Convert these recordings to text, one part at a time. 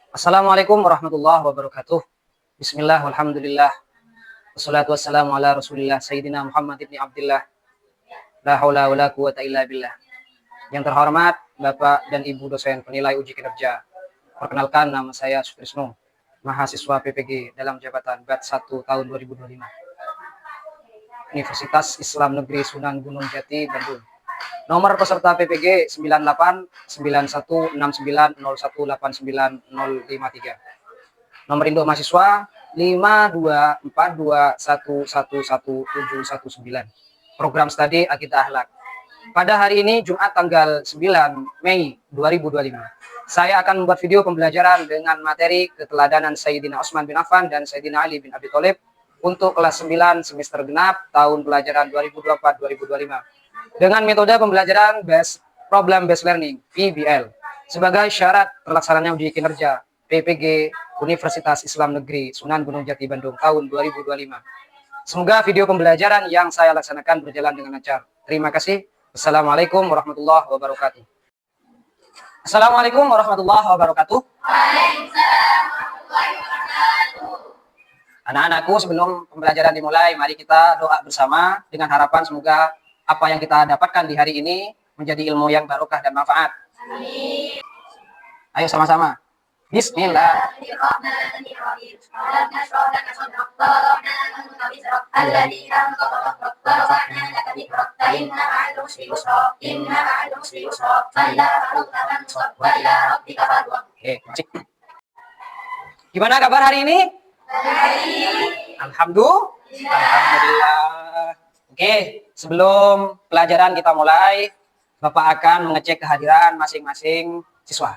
Assalamualaikum warahmatullahi wabarakatuh. Bismillah, walhamdulillah. Wassalatu wassalamu ala rasulillah Sayyidina Muhammad ibn Abdillah. La haula wa la quwata illa billah. Yang terhormat Bapak dan Ibu dosen penilai uji kinerja. Perkenalkan, nama saya Sutrisno, mahasiswa PPG dalam jabatan BAT 1 tahun 2025. Universitas Islam Negeri Sunan Gunung Jati, Bandung. Nomor peserta PPG 989190189053. Nomor induk mahasiswa 52421111719. Program studi Akidah Akhlak. Pada hari ini Jumat tanggal 9 Mei 2025, saya akan membuat video pembelajaran dengan materi keteladanan Sayyidina Utsman bin Affan dan Sayyidina Ali bin Abi Thalib untuk kelas 9 semester genap tahun pelajaran 2024-2025 dengan metode pembelajaran Problem Based Learning (PBL) sebagai syarat terlaksananya uji kinerja PPG Universitas Islam Negeri Sunan Gunung Jati Bandung tahun 2025. Semoga video pembelajaran yang saya laksanakan berjalan dengan lancar. Terima kasih. Assalamualaikum warahmatullahi wabarakatuh. Assalamualaikum warahmatullahi wabarakatuh. Anak-anakku, sebelum pembelajaran dimulai, mari kita doa bersama dengan harapan semoga apa yang kita dapatkan di hari ini menjadi ilmu yang barokah dan manfaat. Amin. Ayo sama-sama. Bismillah. Gimana kabar hari ini? Alhamdulillah. Oke, sebelum pelajaran kita mulai, Bapak akan mengecek kehadiran masing-masing siswa.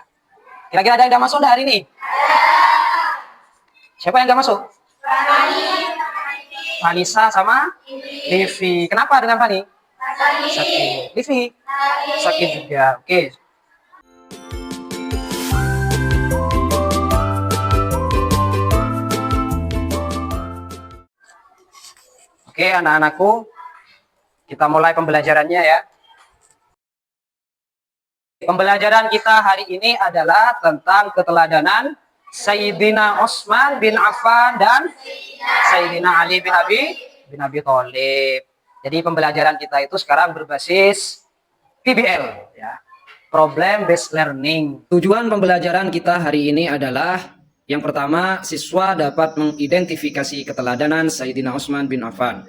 Kira-kira ada yang udah masuk hari ini? Siapa yang udah masuk? Vanessa sama Livi. Kenapa dengan Fani? Sakit. Livi? Sakit juga. Oke. Oke, anak-anakku, kita mulai pembelajarannya ya. Pembelajaran kita hari ini adalah tentang keteladanan Sayyidina Utsman bin Affan dan Sayyidina Ali bin Abi Thalib. Jadi pembelajaran kita itu sekarang berbasis PBL ya. Problem Based Learning. Tujuan pembelajaran kita hari ini adalah yang pertama, siswa dapat mengidentifikasi keteladanan Sayyidina Utsman bin Affan.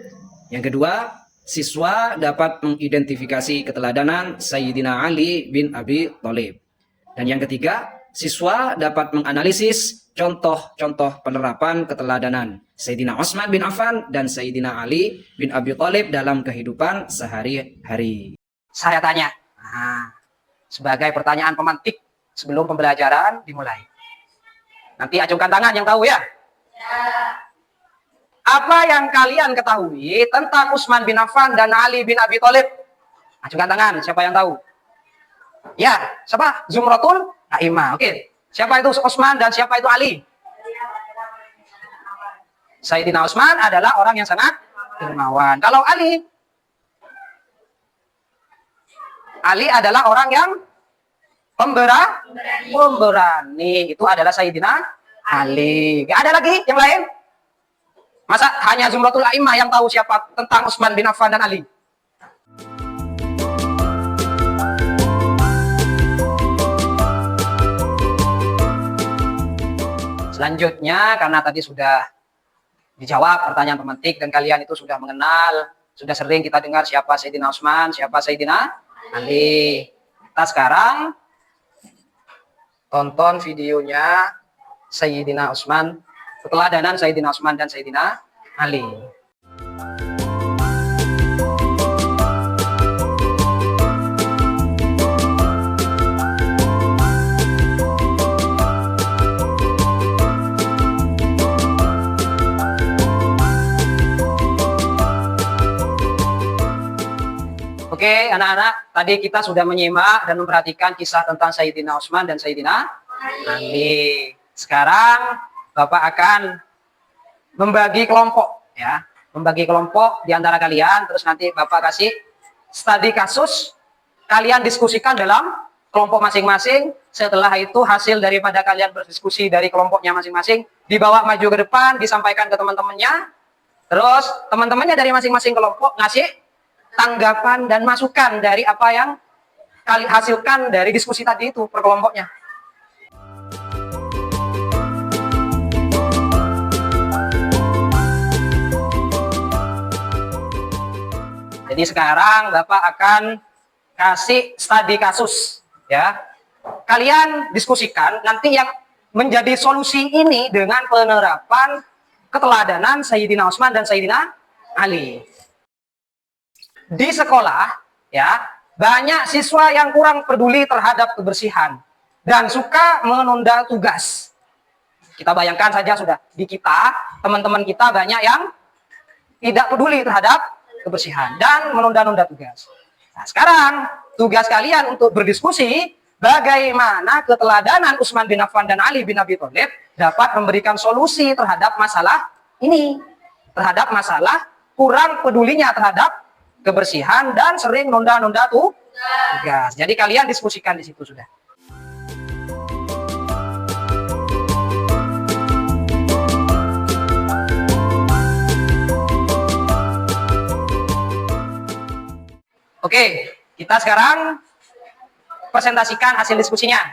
Yang kedua, siswa dapat mengidentifikasi keteladanan Sayyidina Ali bin Abi Thalib. Dan yang ketiga, siswa dapat menganalisis contoh-contoh penerapan keteladanan Sayyidina Utsman bin Affan dan Sayyidina Ali bin Abi Thalib dalam kehidupan sehari-hari. Saya tanya, sebagai pertanyaan pemantik sebelum pembelajaran dimulai. Nanti acungkan tangan yang tahu ya. Apa yang kalian ketahui tentang Utsman bin Affan dan Ali bin Abi Thalib? Acungkan tangan, siapa yang tahu? Ya, siapa? Zumratul A'imah. Oke. Siapa itu Utsman dan siapa itu Ali? Sayyidina Utsman adalah orang yang sangat dermawan. Kalau Ali adalah orang yang pemberani. Itu adalah Sayyidina Ali. Gak ada lagi yang lain? Masa hanya Zumratul A'imah yang tahu siapa tentang Utsman bin Affan dan Ali? Selanjutnya, karena tadi sudah dijawab pertanyaan pemantik dan kalian itu sudah mengenal, sudah sering kita dengar siapa Sayyidina Utsman, siapa Sayyidina Ali. Kita sekarang tonton videonya Sayyidina Utsman, keteladanan Sayyidina Utsman dan Sayyidina Ali. Oke, anak-anak, tadi kita sudah menyimak dan memperhatikan kisah tentang Sayyidina Utsman dan Sayyidina Ali. Sekarang Bapak akan membagi kelompok ya, membagi kelompok di antara kalian, terus nanti Bapak kasih studi kasus, kalian diskusikan dalam kelompok masing-masing. Setelah itu hasil daripada kalian berdiskusi dari kelompoknya masing-masing dibawa maju ke depan, disampaikan ke teman-temannya. Terus teman-temannya dari masing-masing kelompok ngasih tanggapan dan masukan dari apa yang kalian hasilkan dari diskusi tadi itu per kelompoknya. Jadi sekarang Bapak akan kasih studi kasus, ya. Kalian diskusikan nanti yang menjadi solusi ini dengan penerapan keteladanan Sayyidina Utsman dan Sayyidina Ali. Di sekolah, ya, banyak siswa yang kurang peduli terhadap kebersihan dan suka menunda tugas. Kita bayangkan saja sudah di kita, teman-teman kita banyak yang tidak peduli terhadap kebersihan dan menunda-nunda tugas. Nah, sekarang tugas kalian untuk berdiskusi bagaimana keteladanan Utsman bin Affan dan Ali bin Abi Thalib dapat memberikan solusi terhadap masalah ini, terhadap masalah kurang pedulinya terhadap kebersihan dan sering nunda-nunda tugas. Jadi kalian diskusikan di situ sudah. Oke, kita sekarang presentasikan hasil diskusinya.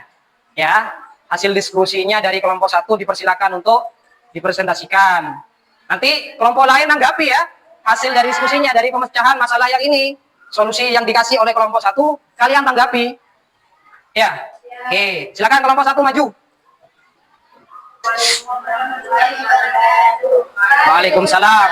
Ya, hasil diskusinya dari kelompok 1 dipersilakan untuk dipresentasikan. Nanti kelompok lain nanggapi ya, hasil dari diskusinya, dari pemecahan masalah yang ini. Solusi yang dikasih oleh kelompok 1, kalian tanggapi. Ya, oke, silakan kelompok 1 maju. Waalaikumsalam.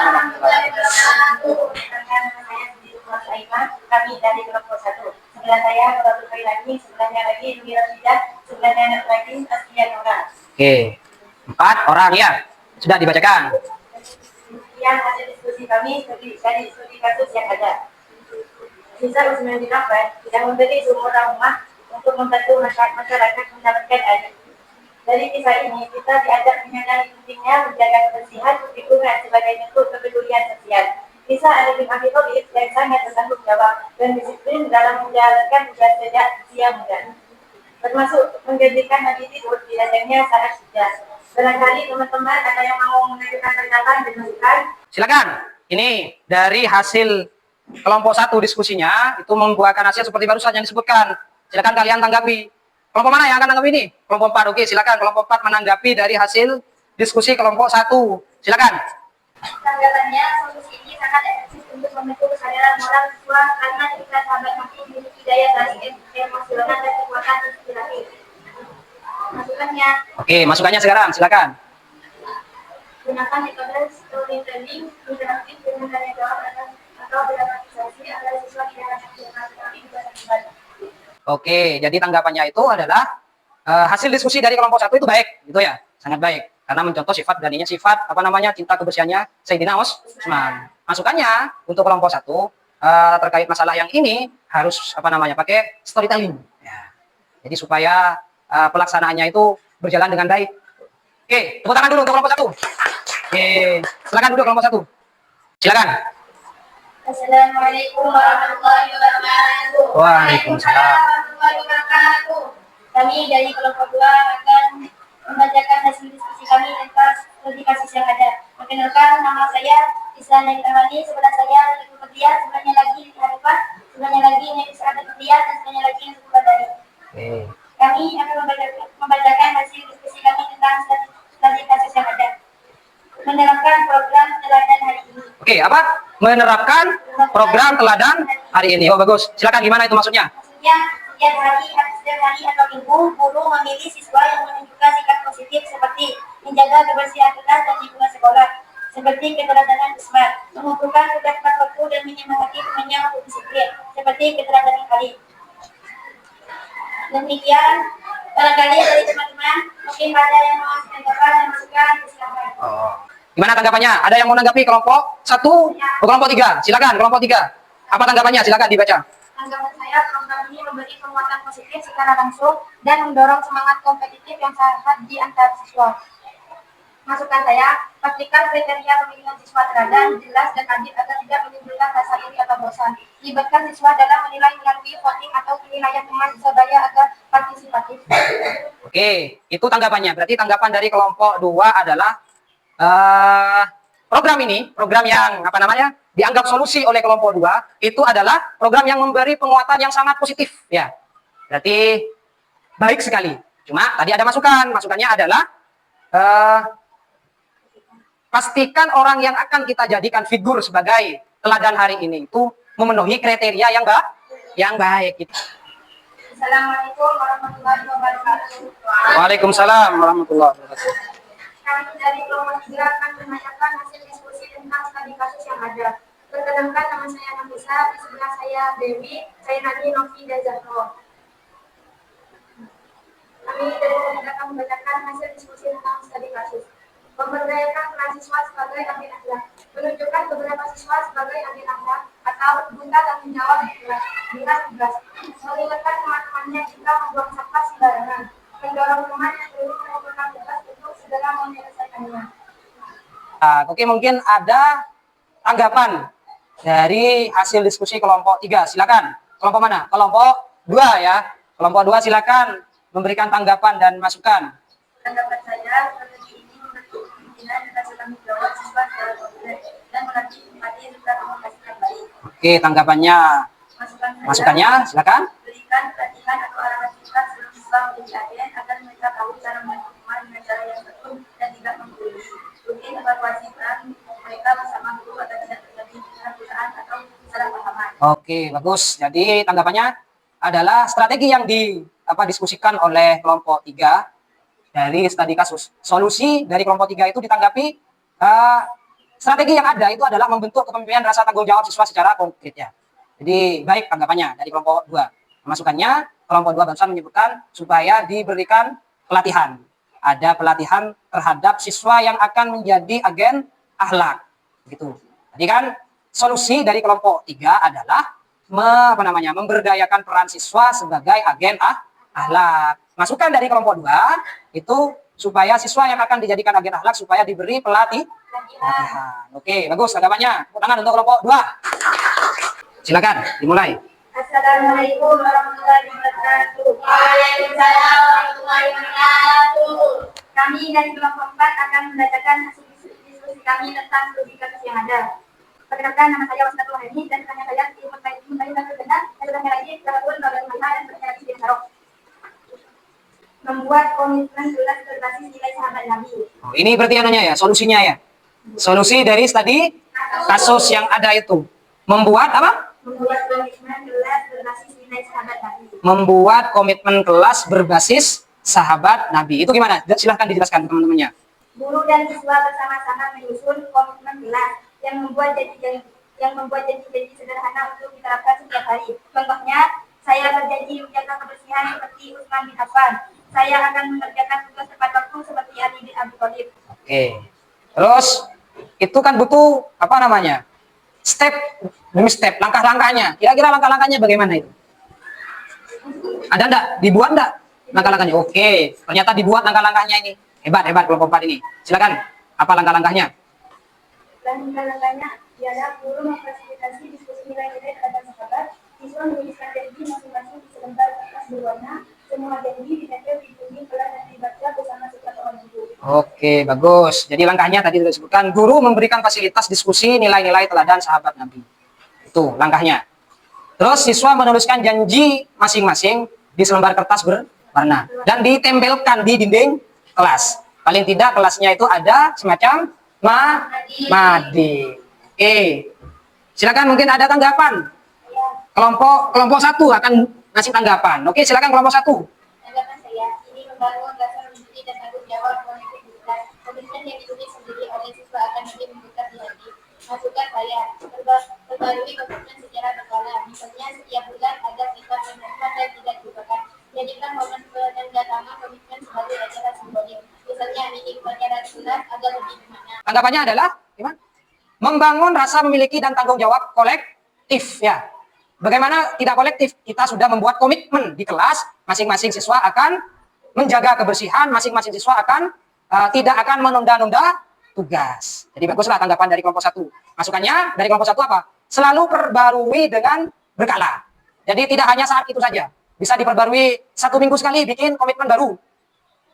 Kami dari kelompok 1. Sebelah saya Muratul Khairani, sebelahnya lagi Dwi Rasidah, sebelahnya lagi Aslian orang. Oke, 4 orang ya. Sudah dibacakan. Sekian hasil diskusi kami dari studi kasus yang ada. Sisa Utsman bin Affan tidak memberi sumur rumah untuk membantu masyarakat mendapatkan air. Dari kisah ini kita diajak menyadari pentingnya menjaga kebersihan lingkungan sebagai bentuk kepedulian sosial. Kisah Ali bin Abi Thalib yang sangat bertanggung jawab dan disiplin dalam menjalankan tugas sejak usia muda, termasuk menjadikan Nabi tidur di ladangnya saat sujud. Barangkali teman-teman ada yang mau mengajukan pernyataan dan masukan. Silakan. Ini dari hasil kelompok 1 diskusinya itu membuahkan hasil seperti barusan yang disebutkan. Silakan kalian tanggapi. Kelompok mana yang akan tanggapi ini? Kelompok 4. Oke, silakan kelompok 4 menanggapi dari hasil diskusi kelompok 1. Silakan. Tanggapannya, solusi ini sangat efektif untuk membentuk kesadaran moral siswa karena jika sahabat masih memiliki daya tarik emosional dan kekuatan inspiratif. Masukannya. Oke, masukannya sekarang, silakan. Gunakan metode storytelling interaktif dengan tanya jawab atau dramatisasi agar siswa tidak hanya mendengar tetapi juga terlibat. Oke, jadi tanggapannya itu adalah hasil diskusi dari kelompok 1 itu baik, gitu ya, sangat baik. Karena mencontoh sifat beraninya, sifat cinta kebersihannya Sayyidina Utsman. Masukannya untuk kelompok 1 terkait masalah yang ini harus pakai storytelling. Ya. Jadi supaya pelaksanaannya itu berjalan dengan baik. Oke, tepuk tangan dulu untuk kelompok 1. Oke, silakan duduk kelompok 1. Silakan. Assalamualaikum warahmatullahi wabarakatuh. Waalaikumsalam warahmatullahi wabarakatuh. Kami dari kelompok 2 akan membacakan hasil diskusi kami tentang studi kasus yang ada. Perkenalkan, nama saya Islan Naitamani, sebelah saya Ibu Petia, sebelahnya lagi Lili Harifah, sebelahnya lagi Nedi Sa'adat Petia, dan sebelahnya lagi Nedi Badari. Kami akan membacakan hasil diskusi kami tentang studi kasus yang ada. Menerapkan program teladan hari ini. Oke, apa? Menerapkan program teladan hari ini. Oh, bagus. Silakan, gimana itu maksudnya? Maksudnya, setiap hari atau minggu, guru memilih siswa yang menunjukkan sikap positif seperti menjaga kebersihan kelas dan lingkungan sekolah, seperti keteladanan Utsman, mengumpulkan tugas tepat waktu dan menyemangati temannya untuk disiplin, seperti keteladanan Ali. Demikian, barangkali dari teman-teman mungkin ada yang mau menyampaikan dan masukan, silakan. Gimana tanggapannya? Ada yang mau menanggapi kelompok 1 atau kelompok 3? Silakan kelompok 3. Apa tanggapannya? Silakan dibaca. Tanggapan saya, program ini memberi penguatan positif secara langsung dan mendorong semangat kompetitif yang sehat di antar siswa. Masukan saya, pastikan kriteria pemilihan siswa teladan, jelas dan adil agar tidak menimbulkan rasa iri atau bosan. Libatkan siswa dalam menilai melalui voting atau penilaian teman sebaya agar partisipatif. Oke, itu tanggapannya. Berarti tanggapan dari kelompok 2 adalah program ini, program yang apa namanya, dianggap solusi oleh kelompok 2 itu adalah program yang memberi penguatan yang sangat positif. Ya, berarti baik sekali. Cuma tadi ada masukan. Masukannya adalah pastikan orang yang akan kita jadikan figur sebagai teladan hari ini itu memenuhi kriteria yang baik. Assalamualaikum warahmatullahi wabarakatuh. Waalaikumsalam warahmatullahi wabarakatuh. Kami dari kelompok 3 akan menanyakan hasil diskusi tentang studi kasus yang ada. Perkenalkan, nama saya Nafisa, di sebelah saya Dewi, saya Nadi, Novi, dan Zahro. Kami dari kelompok 3 akan membacakan hasil diskusi tentang studi kasus. Memberdayakan mahasiswa sebagai agen akhlak. Menunjukkan beberapa siswa sebagai agen akhlak atau buta tanggung jawab dengan tugas. Mengingatkan teman-temannya jika membuang sampah sembarangan. Mendorong teman yang belum melakukan tugas untuk segera menyelesaikannya. Oke, mungkin ada tanggapan dari hasil diskusi kelompok 3. Silakan. Kelompok mana? Kelompok 2 ya. Kelompok 2 silakan memberikan tanggapan dan masukan. Tanggapan saya, strategi ini membentuk kepemimpinan dan rasa tanggung jawab siswa secara konkret dan melatih empati serta komunikasi yang baik. Oke, tanggapannya. Masukannya silakan. Berikan pelatihan atau arahan singkat sebelum siswa menjadi agen agar mereka tahu cara membantu teman dengan cara yang betul dan tidak menggurui. Rutin evaluasi peran mereka bersama guru agar tidak terjadi penyalahgunaan atau kesalahpahaman. Oke, bagus. Jadi tanggapannya adalah strategi yang diskusikan oleh kelompok 3 dari studi kasus. Solusi dari kelompok 3 itu ditanggapi strategi yang ada itu adalah membentuk kepemimpinan rasa tanggung jawab siswa secara konkret ya. Jadi baik tanggapannya dari kelompok 2. Masukannya kelompok 2 barusan menyebutkan supaya diberikan pelatihan. Ada pelatihan terhadap siswa yang akan menjadi agen akhlak. Gitu. Jadi kan solusi dari kelompok 3 adalah memberdayakan peran siswa sebagai agen akhlak. Masukan dari kelompok 2 itu supaya siswa yang akan dijadikan agen akhlak supaya diberi pelatihan. Oke, bagus tanggapannya. Tepuk tangan untuk kelompok 2. Silakan, dimulai. Assalamualaikum warahmatullahi wabarakatuh. Waalaikumsalam warahmatullahi wabarakatuh. Kami dari kelompok 4 akan membacakan hasil diskusi kami tentang studi kasus yang ada. Perkenalkan, nama saya Wasnatul Hani dan tanya saya ilmu sains dan benar dan bertanya lagi tahun 2005 dan bertanya lagi di Sarok. Membuat komitmen jelas berbasis nilai sahabat Nabi. Oh, ini berarti anunya ya, solusinya ya. Solusi dari studi kasus yang ada itu. Membuat apa? Membuat komitmen kelas berbasis nilai sahabat Nabi. Membuat komitmen kelas berbasis sahabat Nabi. Itu gimana? Silahkan dijelaskan teman-temannya. Guru dan siswa bersama-sama menyusun komitmen kelas yang membuat janji-janji sederhana untuk diterapkan setiap hari. Contohnya, saya berjanji menjaga kebersihan seperti Utsman bin Affan. Saya akan mengerjakan tugas tepat waktu seperti Ali bin Abi Thalib. Oke. Terus itu kan butuh apa namanya? Step demi step, langkah-langkahnya. Kira-kira langkah-langkahnya bagaimana itu? Ada enggak? Dibuat enggak langkah-langkahnya? Oke, ternyata dibuat langkah-langkahnya ini. Hebat kelompok 4 ini. Silakan. Apa langkah-langkahnya? Langkah-langkahnya ialah guru memfasilitasi diskusi nilai-nilai terhadap sahabat, siswa menuliskan janji masing-masing di selembar kertas berwarna, semua janji ditempel di dinding kelas dan dibaca bersama setiap orang guru. Oke, bagus. Jadi langkahnya tadi sudah disebutkan, guru memberikan fasilitas diskusi nilai-nilai teladan sahabat Nabi. Itu langkahnya. Terus siswa menuliskan janji masing-masing di selembar kertas berwarna dan ditempelkan di dinding kelas. Paling tidak kelasnya itu ada semacam Madi. Oke. Silakan, mungkin ada tanggapan. Kelompok 1 akan ngasih tanggapan. Oke, silakan kelompok 1. Tanggapan saya, ini membangun rasa memiliki dan tanggung jawab kolektivitas. Komitmen yang ditulis sendiri oleh siswa akan lebih membuka di hati. Masukan saya, perbarui komitmen secara berkala. Misalnya setiap bulan ada sifat komitmen dan tidak dilupakan. Jadikan momen penandatangganan komitmen sebagai acara simbolik. Misalnya mini upacara bulan agar lebih bermakna. Tanggapannya adalah gimana? Membangun rasa memiliki dan tanggung jawab kolektif ya. Bagaimana tidak kolektif? Kita sudah membuat komitmen di kelas, masing-masing siswa akan menjaga kebersihan, masing-masing siswa akan tidak akan menunda-nunda tugas. Jadi baguslah tanggapan dari kelompok 1. Masukannya dari kelompok 1 apa? Selalu perbarui dengan berkala. Jadi tidak hanya saat itu saja. Bisa diperbarui 1 minggu sekali bikin komitmen baru.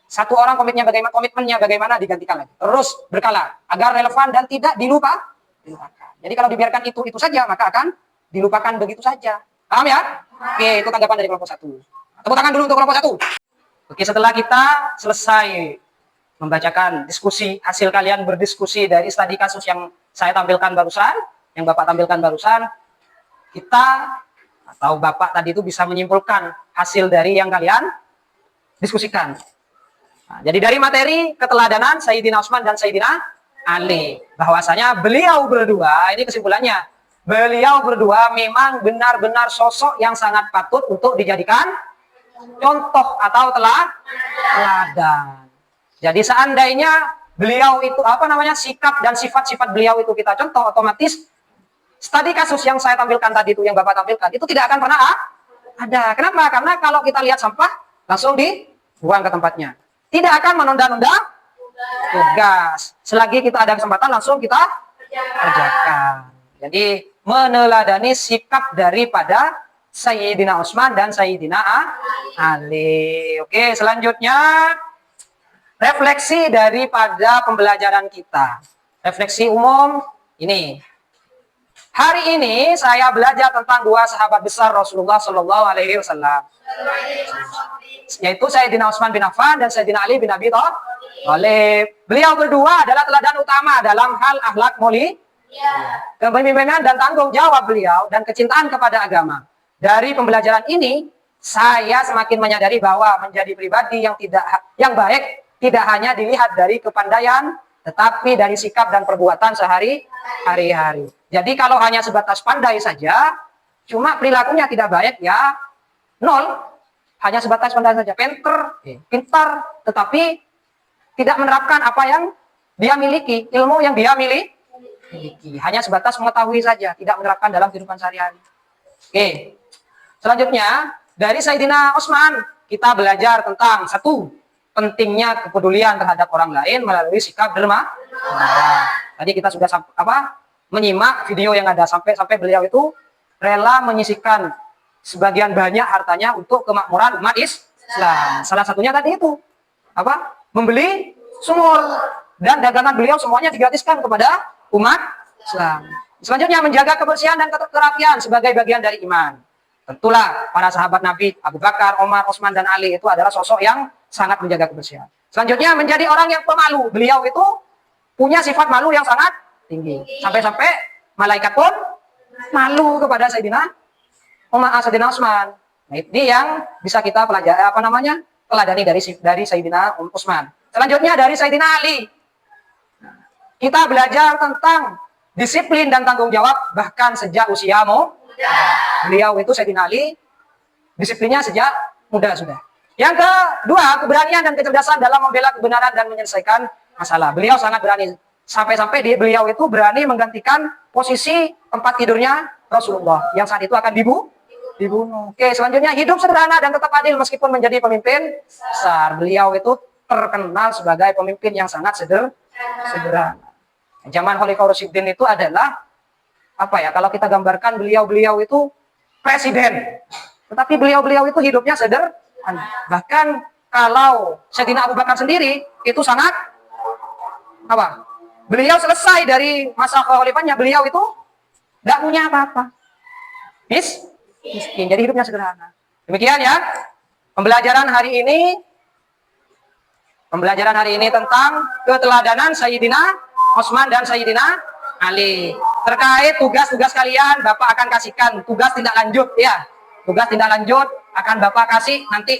Satu orang komitmennya bagaimana digantikan lagi. Terus berkala agar relevan dan tidak dilupakan. Jadi kalau dibiarkan itu saja maka akan dilupakan begitu saja. Paham ya? Oke, itu tanggapan dari kelompok 1. Tepuk tangan dulu untuk kelompok 1. Oke, setelah kita selesai membacakan diskusi, hasil kalian berdiskusi dari studi kasus yang saya tampilkan barusan, yang Bapak tampilkan barusan, kita atau Bapak tadi itu bisa menyimpulkan hasil dari yang kalian diskusikan. Nah, jadi dari materi keteladanan Sayyidina Utsman dan Sayyidina Ali, bahwasanya beliau berdua, ini kesimpulannya, beliau berdua memang benar-benar sosok yang sangat patut untuk dijadikan contoh atau teladan. Jadi seandainya beliau itu sikap dan sifat-sifat beliau itu kita contoh, otomatis studi kasus yang saya tampilkan tadi itu, yang Bapak tampilkan itu tidak akan pernah ada. Kenapa? Karena kalau kita lihat sampah langsung dibuang ke tempatnya. Tidak akan menunda-nunda tugas. Selagi kita ada kesempatan langsung kita kerjakan. Jadi meneladani sikap daripada Sayyidina Utsman dan Sayyidina Ali. Oke, selanjutnya refleksi daripada pembelajaran kita. Refleksi umum ini. Hari ini saya belajar tentang 2 sahabat besar Rasulullah Shallallahu Alaihi Wasallam, yaitu Sayyidina Utsman bin Affan dan Sayyidina Ali bin Abi Thalib. Beliau berdua adalah teladan utama dalam hal akhlak mulia, kepemimpinan dan tanggung jawab beliau dan kecintaan kepada agama. Dari pembelajaran ini, saya semakin menyadari bahwa menjadi pribadi yang baik tidak hanya dilihat dari kepandaian, tetapi dari sikap dan perbuatan sehari-hari. Jadi kalau hanya sebatas pandai saja, cuma perilakunya tidak baik, ya 0. Hanya sebatas pandai saja, pintar, tetapi tidak menerapkan apa yang dia miliki, ilmu yang dia miliki. Hanya sebatas mengetahui saja, tidak menerapkan dalam kehidupan sehari-hari. Oke, selanjutnya dari Sayyidina Utsman kita belajar tentang 1, pentingnya kepedulian terhadap orang lain melalui sikap dermawan. Tadi kita sudah menyimak video yang ada sampai beliau itu rela menyisihkan sebagian banyak hartanya untuk kemakmuran umat Islam. Salah satunya tadi itu membeli sumur, dan dagangan beliau semuanya digratiskan kepada umat Islam. Selanjutnya menjaga kebersihan dan kerapian sebagai bagian dari iman. Tentulah para sahabat Nabi Abu Bakar, Omar, Utsman dan Ali itu adalah sosok yang sangat menjaga kebersihan. Selanjutnya menjadi orang yang pemalu. Beliau itu punya sifat malu yang sangat tinggi. Sampai-sampai malaikat pun malu kepada Sayyidina Utsman. Nah, ini yang bisa kita pelajari teladani dari Sayyidina Utsman. Selanjutnya dari Sayyidina Ali. Kita belajar tentang disiplin dan tanggung jawab bahkan sejak usia muda. Beliau itu Sayyidina Ali disiplinnya sejak muda sudah. Yang kedua, keberanian dan kecerdasan dalam membela kebenaran dan menyelesaikan masalah. Beliau sangat berani. Sampai-sampai beliau itu berani menggantikan posisi tempat tidurnya Rasulullah yang saat itu akan dibunuh. Oke, selanjutnya hidup sederhana dan tetap adil meskipun menjadi pemimpin besar. Beliau itu terkenal sebagai pemimpin yang sangat sederhana. Zaman Khalifah Rasyidin itu adalah kalau kita gambarkan beliau itu presiden. Tetapi beliau itu hidupnya sederhana. Bahkan kalau Sayyidina Abu Bakar sendiri itu sangat beliau selesai dari masa khalifahnya, beliau itu tidak punya apa-apa. Miskin, jadi hidupnya sederhana. Demikian ya pembelajaran hari ini tentang keteladanan Sayyidina Utsman dan Sayyidina Ali. Terkait tugas-tugas kalian, Bapak akan kasihkan tugas tindak lanjut ya. Tugas tindak lanjut akan Bapak kasih nanti,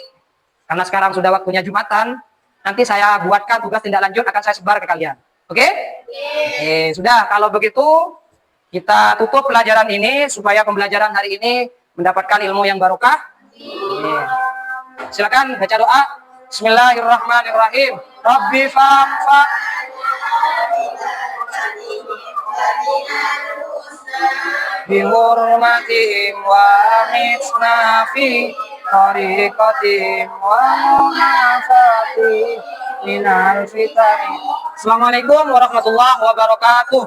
karena sekarang sudah waktunya Jumatan, nanti saya buatkan tugas tindak lanjut, akan saya sebar ke kalian. Oke? Oke, sudah. Kalau begitu kita tutup pelajaran ini supaya pembelajaran hari ini mendapatkan ilmu yang barokah. Silakan baca doa. Bismillahirrahmanirrahim. Rabbi fa'fa bihurmatihim wa mitsna fi tariqatihim wa munafati minal fitani. Assalamualaikum warahmatullahi wabarakatuh.